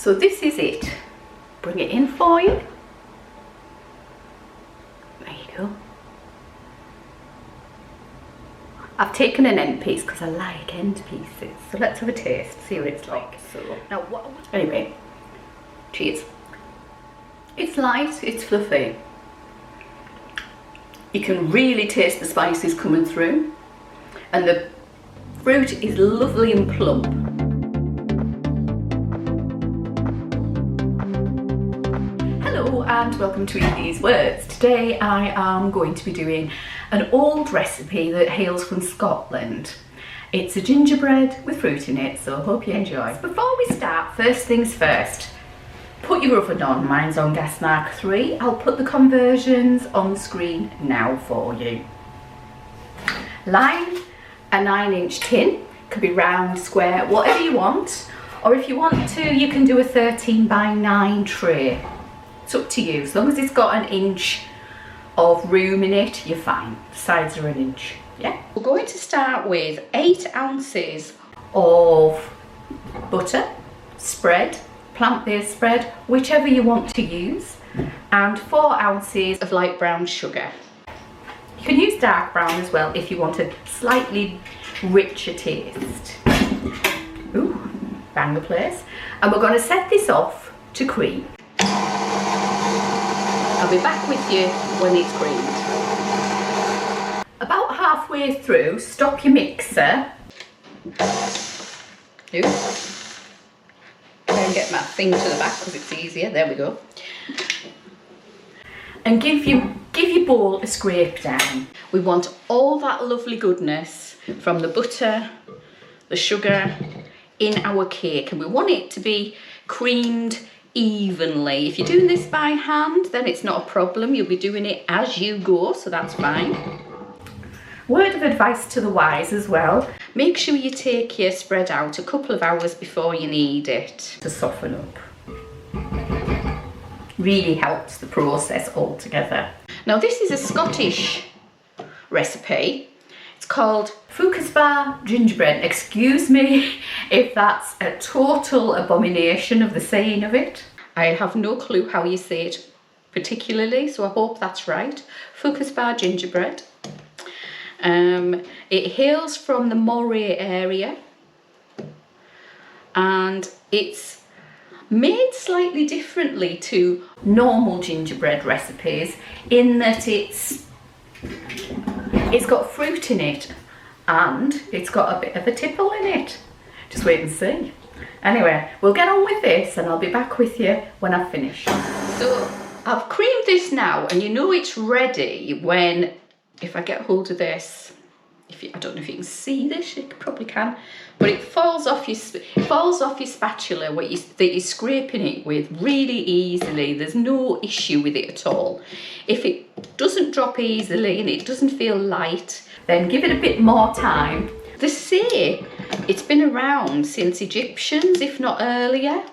So this is it. Bring it in for you. There you go. I've taken an end piece because I like end pieces. So let's have a taste, see what it's like. So now anyway, cheers. It's light, it's fluffy. You can really taste the spices coming through, and the fruit is lovely and plump. Hello and welcome to Eat These Words. Today I am going to be doing an old recipe that hails from Scotland. It's a gingerbread with fruit in it, so I hope you enjoy. Before we start, first things first, put your oven on. Mine's on gas mark 3. I'll put the conversions on the screen now for you. Line a 9-inch tin, could be round, square, whatever you want, or if you want to you can do a 13x9 tray. It's up to you, as long as it's got an inch of room in it, you're fine. The sides are an inch. Yeah. We're going to start with 8 ounces of butter, spread, plant-based spread, whichever you want to use, and 4 ounces of light brown sugar. You can use dark brown as well if you want a slightly richer taste. Ooh, bang the place. And we're going to set this off to cream. I'll be back with you when it's creamed. About halfway through, stop your mixer. Ooh. Try and get my thing to the back because it's easier. There we go. And give your bowl a scrape down. We want all that lovely goodness from the butter, the sugar in our cake, and we want it to be creamed evenly. If you're doing this by hand, then it's not a problem. You'll be doing it as you go, so that's fine. Word of advice to the wise as well. Make sure you take your spread out a couple of hours before you need it to soften up. Really helps the process altogether. Now this is a Scottish recipe. It's called Fochabers Gingerbread. Excuse me if that's a total abomination of the saying of it. I have no clue how you say it particularly, so I hope that's right. Fochabers Gingerbread. It hails from the Moray area, and it's made slightly differently to normal gingerbread recipes in that it's got fruit in it and it's got a bit of a tipple in it. Just wait and see. Anyway, we'll get on with this and I'll be back with you when I've finished. So I've creamed this now, and you know it's ready when, if I get hold of this, I don't know if you can see this, you probably can, but it falls off your spatula that you're scraping it with really easily. There's no issue with it at all. If it doesn't drop easily and it doesn't feel light, then give it a bit more time. They say it's been around since Egyptians, if not earlier.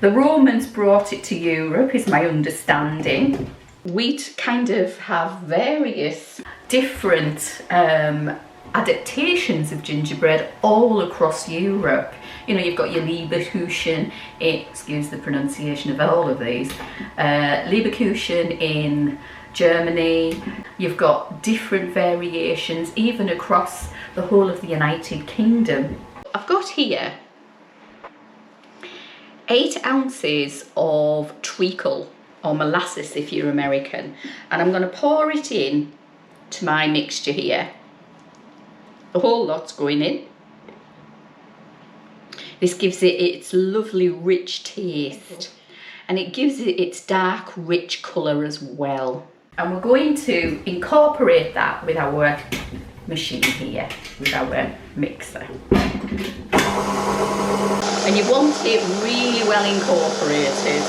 The Romans brought it to Europe, is my understanding. We'd kind of have various different adaptations of gingerbread all across Europe. You know, you've got your Leberkuchen, excuse the pronunciation of all of these, Leberkuchen in Germany. You've got different variations even across the whole of the United Kingdom. I've got here 8 ounces of treacle, or molasses if you're American, and I'm going to pour it in to my mixture here. The whole lot's going in. This gives it its lovely rich taste, and it gives it its dark rich colour as well. And we're going to incorporate that with our machine here, with our mixer. And you want it really well incorporated.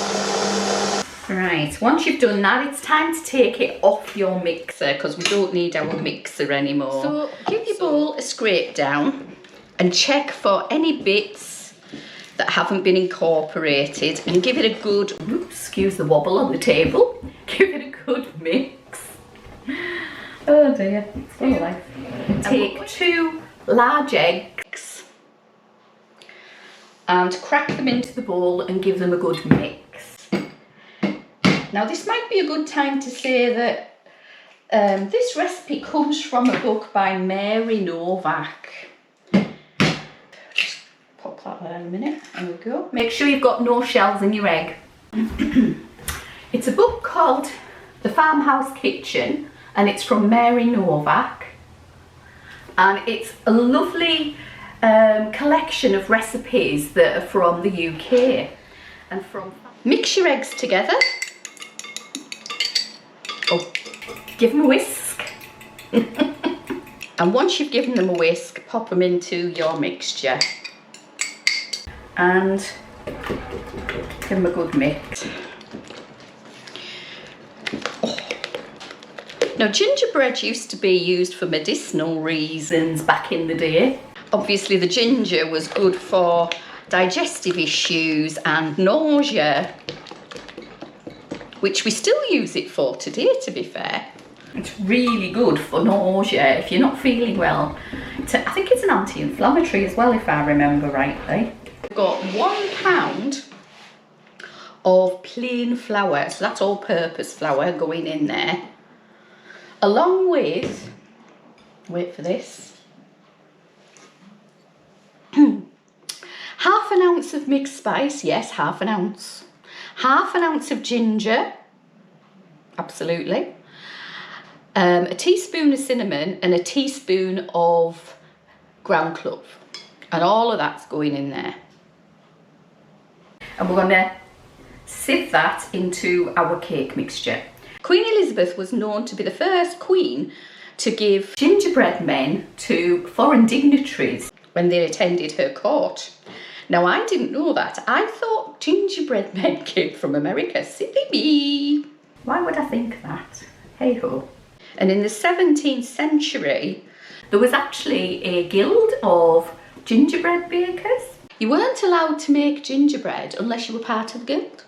Right, once you've done that, it's time to take it off your mixer because we don't need our mixer anymore. So give your bowl a scrape down and check for any bits that haven't been incorporated, and give it a good, oops, excuse the wobble on the table, give it a good mix. Oh dear, it's full of life. Take 2 large eggs and crack them into the bowl and give them a good mix. Now this might be a good time to say that this recipe comes from a book by Mary Novak. Just pop that there in a minute. There we go. Make sure you've got no shells in your egg. It's a book called The Farmhouse Kitchen, and it's from Mary Novak, and it's a lovely collection of recipes that are from the UK. And from mix your eggs together. Oh, give them a whisk. And once you've given them a whisk, pop them into your mixture and give them a good mix. Now, gingerbread used to be used for medicinal reasons back in the day. Obviously, the ginger was good for digestive issues and nausea, which we still use it for today, to be fair. It's really good for nausea if you're not feeling well. I think it's an anti-inflammatory as well, if I remember rightly. We've got 1 pound of plain flour, so that's all-purpose flour going in there, along with, wait for this, 1/2 ounce of mixed spice, yes, 1/2 ounce. 1/2 ounce of ginger, absolutely. A teaspoon of cinnamon and a teaspoon of ground clove. And all of that's going in there. And we're going to sieve that into our cake mixture. Queen Elizabeth was known to be the first queen to give gingerbread men to foreign dignitaries when they attended her court. Now, I didn't know that. I thought gingerbread men came from America. Silly me. Why would I think that? Hey ho. And in the 17th century, there was actually a guild of gingerbread bakers. You weren't allowed to make gingerbread unless you were part of the guild.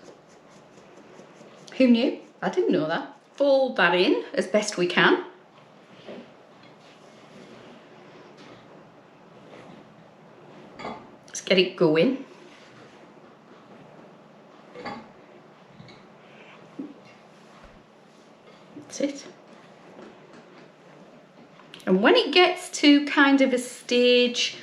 Who knew? I didn't know that. Fold that in as best we can. Let's get it going. That's it. And when it gets to kind of a stage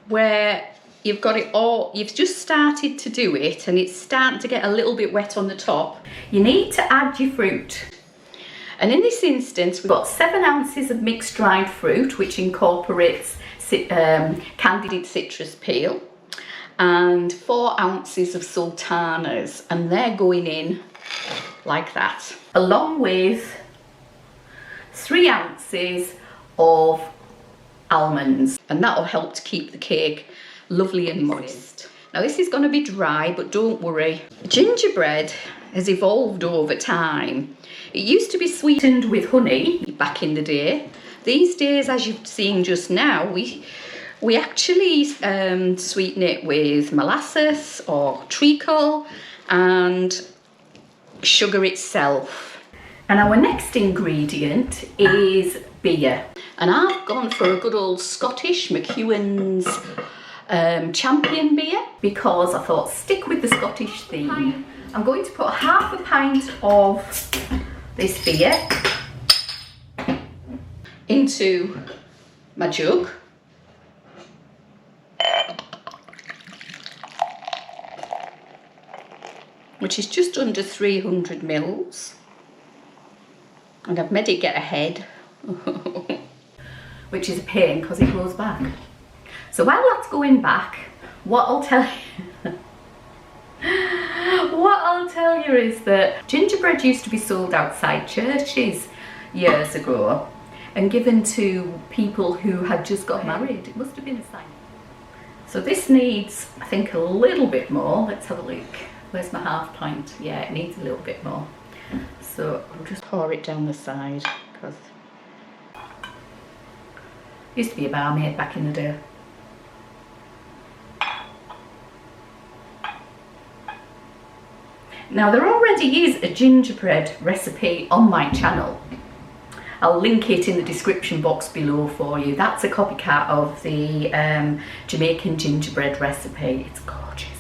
where you've got it all, you've just started to do it and it's starting to get a little bit wet on the top, you need to add your fruit. And in this instance, we've got 7 ounces of mixed dried fruit, which incorporates candied citrus peel, and 4 ounces of sultanas, and they're going in like that, along with 3 ounces of almonds, and that'll help to keep the cake lovely and moist. Now, this is going to be dry, but don't worry. Gingerbread has evolved over time. It used to be sweetened with honey back in the day. These days, as you've seen just now, we actually sweeten it with molasses or treacle and sugar itself. And our next ingredient is beer. And I've gone for a good old Scottish McEwan's Champion beer, because I thought stick with the Scottish theme. I'm going to put 1/2 pint of this beer into my jug. Which is just under 300 mils. And I've made it get ahead. Which is a pain because it goes back. So while that's going back, what I'll tell you is that gingerbread used to be sold outside churches years ago and given to people who had just got married. It must have been a sign. So this needs, I think, a little bit more. Let's have a look. Where's my 1/2 pint? Yeah, it needs a little bit more. So I'll just pour it down the side, because I used to be a barmaid back in the day. Now, there already is a gingerbread recipe on my channel. I'll link it in the description box below for you. That's a copycat of the Jamaican gingerbread recipe. It's gorgeous.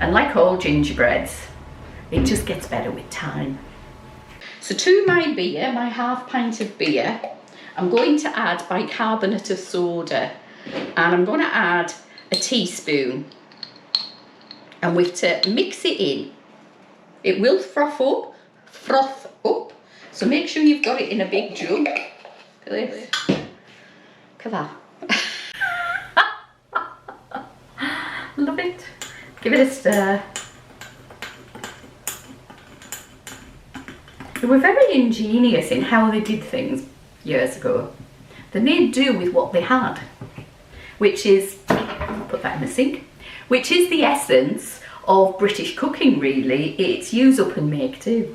And like all gingerbreads, it just gets better with time. So to my beer, my half pint of beer, I'm going to add bicarbonate of soda, and I'm going to add a teaspoon, and we've to mix it in. It will froth up, so make sure you've got it in a big jug. Look at this. Look at that. Love it. Give it a stir. They were very ingenious in how they did things years ago. They made do with what they had, which is, put that in the sink, which is the essence of British cooking really. It's use up and make do.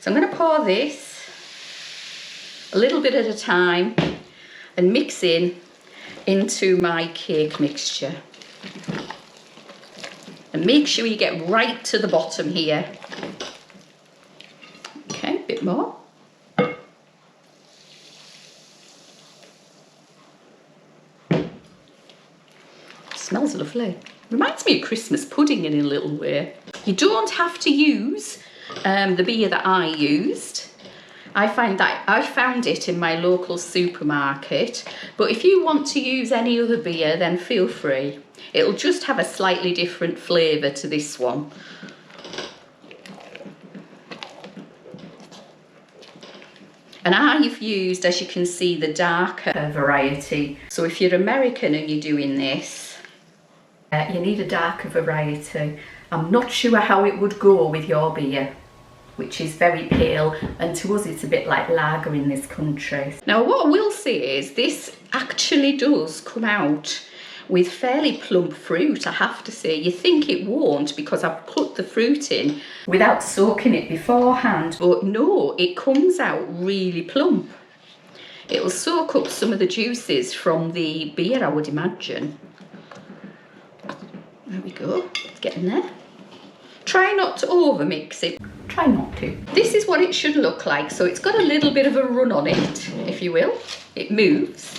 So I'm going to pour this a little bit at a time and mix into my cake mixture. And make sure you get right to the bottom here. Okay, a bit more. Smells lovely. Reminds me of Christmas pudding in a little way. You don't have to use the beer that I used. I found it in my local supermarket, but if you want to use any other beer, then feel free. It'll just have a slightly different flavour to this one. And I've used, as you can see, the darker variety. So if you're American and you're doing this, you need a darker variety. I'm not sure how it would go with your beer, which is very pale, and to us it's a bit like lager in this country. Now what I will say is this actually does come out with fairly plump fruit, I have to say. You think it won't because I've put the fruit in without soaking it beforehand, but no, it comes out really plump. It'll soak up some of the juices from the beer, I would imagine. There we go, it's getting there. Try not to over mix it. Try not to. This is what it should look like. So it's got a little bit of a run on it, if you will. It moves.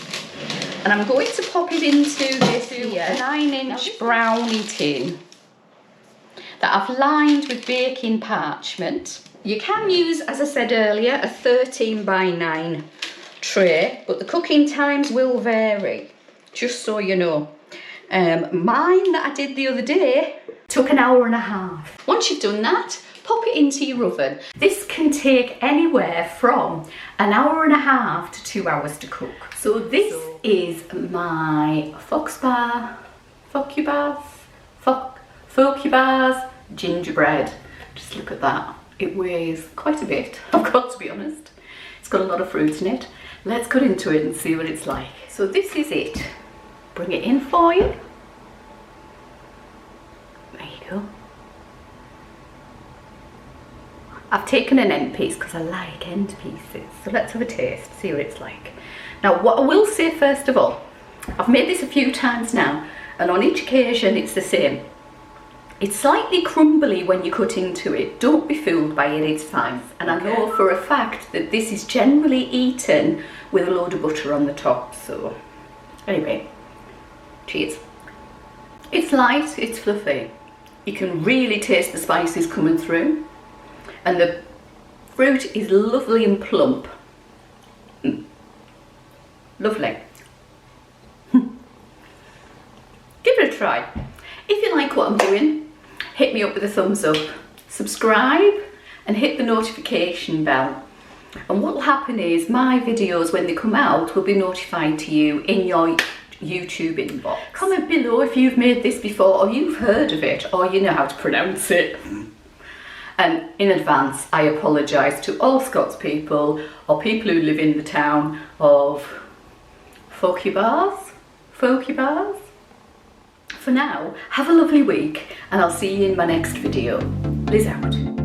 And I'm going to pop it into this here 9-inch brownie tin that I've lined with baking parchment. You can use, as I said earlier, a 13x9 tray, but the cooking times will vary, just so you know. Mine that I did the other day took an hour and a half. Once you've done that, pop it into your oven. This can take anywhere from an hour and a half to 2 hours to cook. So this is my Fochabers Gingerbread. Just look at that. It weighs quite a bit, I've got to be honest. It's got a lot of fruit in it. Let's cut into it and see what it's like. So this is it. Bring it in for you. There you go. I've taken an end piece because I like end pieces. So let's have a taste, see what it's like. Now what I will say first of all, I've made this a few times now, and on each occasion it's the same. It's slightly crumbly when you cut into it. Don't be fooled by it, it's fine. And I know for a fact that this is generally eaten with a load of butter on the top. So anyway, cheers. It's light, it's fluffy. You can really taste the spices coming through. And the fruit is lovely and plump. Lovely. Give it a try. If you like what I'm doing, hit me up with a thumbs up. Subscribe and hit the notification bell. And what will happen is my videos, when they come out, will be notified to you in your YouTube inbox. Comment below if you've made this before, or you've heard of it, or you know how to pronounce it. And in advance, I apologise to all Scots people, or people who live in the town of Fochabers. For now, have a lovely week, and I'll see you in my next video. Liz out.